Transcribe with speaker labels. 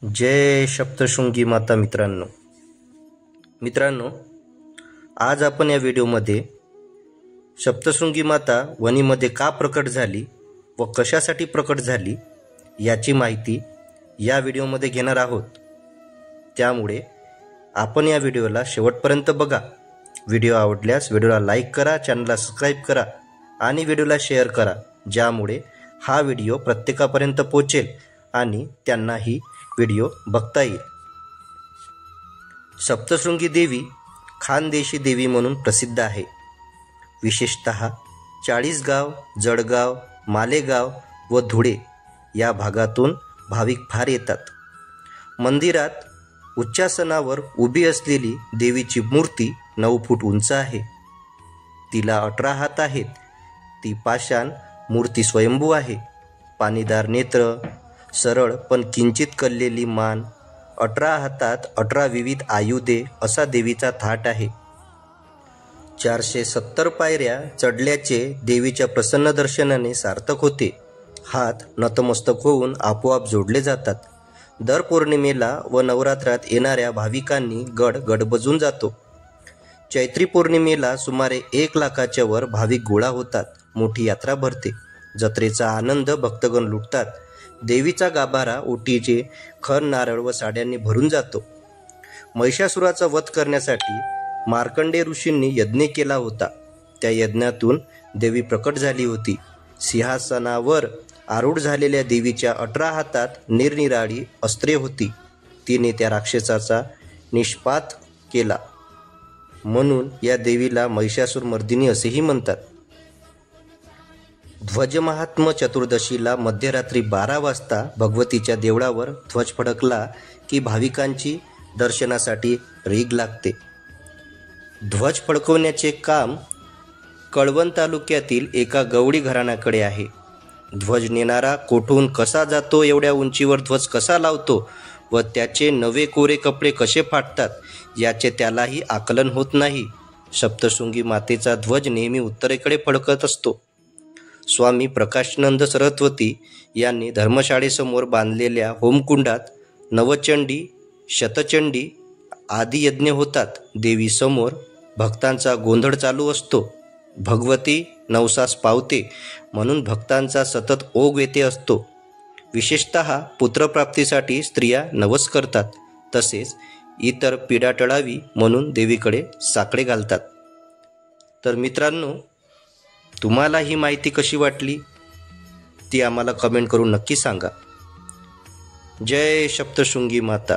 Speaker 1: जय सप्तशृंगी माता. मित्रांनो, आज आपण या व्हिडिओमध्ये सप्तशृंगी माता वणीमध्ये का प्रकट झाली व कशासाठी प्रकट झाली याची माहिती या व्हिडिओमध्ये घेणार आहोत. त्यामुळे आपण या व्हिडिओला शेवटपर्यंत बघा. व्हिडिओ आवडल्यास व्हिडिओला लाईक करा, चॅनलला सबस्क्राईब करा आणि व्हिडिओला शेअर करा, ज्यामुळे हा व्हिडिओ प्रत्येकापर्यंत पोहोचेल आणि त्यांनाही व्हिडिओ बघता येईल. सप्तशृंगी देवी खानदेशी देवी म्हणून प्रसिद्ध आहे. विशेषतः चाळीसगाव, जळगाव, मालेगाव व धुळे या भागातून भाविक फार येतात. मंदिरात उच्चासनावर उभी असलेली देवीची मूर्ती 9 फूट उंच आहे. तिला 18 हात आहेत. ती पाषाण मूर्ती स्वयंभू आहे. पाणीदार नेत्र, सरळ पण किंचित कललेली मान, 18 हातात 18 विविध आयुधे असा देवीचा थाट आहे. 470 पायऱ्या चढल्याचे देवीच्या प्रसन्न दर्शनाने सार्थक होते. हात नतमस्तक होऊन आपोआप जोडले जातात. दर पौर्णिमेला व नवरात्रात येणाऱ्या भाविकांनी गड गडबजून जातो. चैत्री पौर्णिमेला सुमारे 1 लाखाच्या वर भाविक गोळा होतात. मोठी यात्रा भरते. जत्रेचा आनंद भक्तगण लुटतात. देवीचा गाभारा ओटीचे खण, नारळ व साड्यांनी भरून जातो. महिषासुराचा वध करण्यासाठी मार्कंडेय ऋषींनी यज्ञ केला होता. त्या यज्ञातून देवी प्रकट झाली होती. सिंहासनावर आरूढ झालेल्या देवीच्या 18 हातात निरनिराळी अस्त्रे होती. तिने त्या राक्षसाचा निष्पात केला. म्हणून या देवीला महिषासुरमर्दिनी असेही म्हणतात. ध्वज महात्म चतुर्दशीला मध्यरात्री 12 वाजता भगवतीच्या देवळावर ध्वज फडकला की भाविकांची दर्शनासाठी रीघ लागते. ध्वज फडकवण्याचे काम कळवण तालुक्यातील एका गवळी घराण्याकडे आहे. ध्वज नेणारा कोठून कसा जातो, एवढ्या उंचीवर ध्वज कसा लावतो व त्याचे नवे कोरे कपडे कसे फाटतात याचे त्यालाही आकलन होत नाही. सप्तशृंगी मातेचा ध्वज नेहमी उत्तरेकडे फडकत असतो. स्वामी प्रकाशानंद सरस्वती यांनी धर्मशाळेसमोर बांधलेल्या होमकुंडात नवचंडी, शतचंडी आदी यज्ञ होतात. देवीसमोर भक्तांचा गोंधळ चालू असतो. भगवती नवसास पावते म्हणून भक्तांचा सतत ओघ येते असतो. विशेषतः पुत्रप्राप्तीसाठी स्त्रिया नवस करतात. तसेच इतर पीडा टळावी म्हणून देवीकडे साकडे घालतात. तर मित्रांनो, तुम्हाला ही माहिती कशी वाटली ती आम्हाला कमेंट करून नक्की सांगा. जय सप्तशृंगी माता.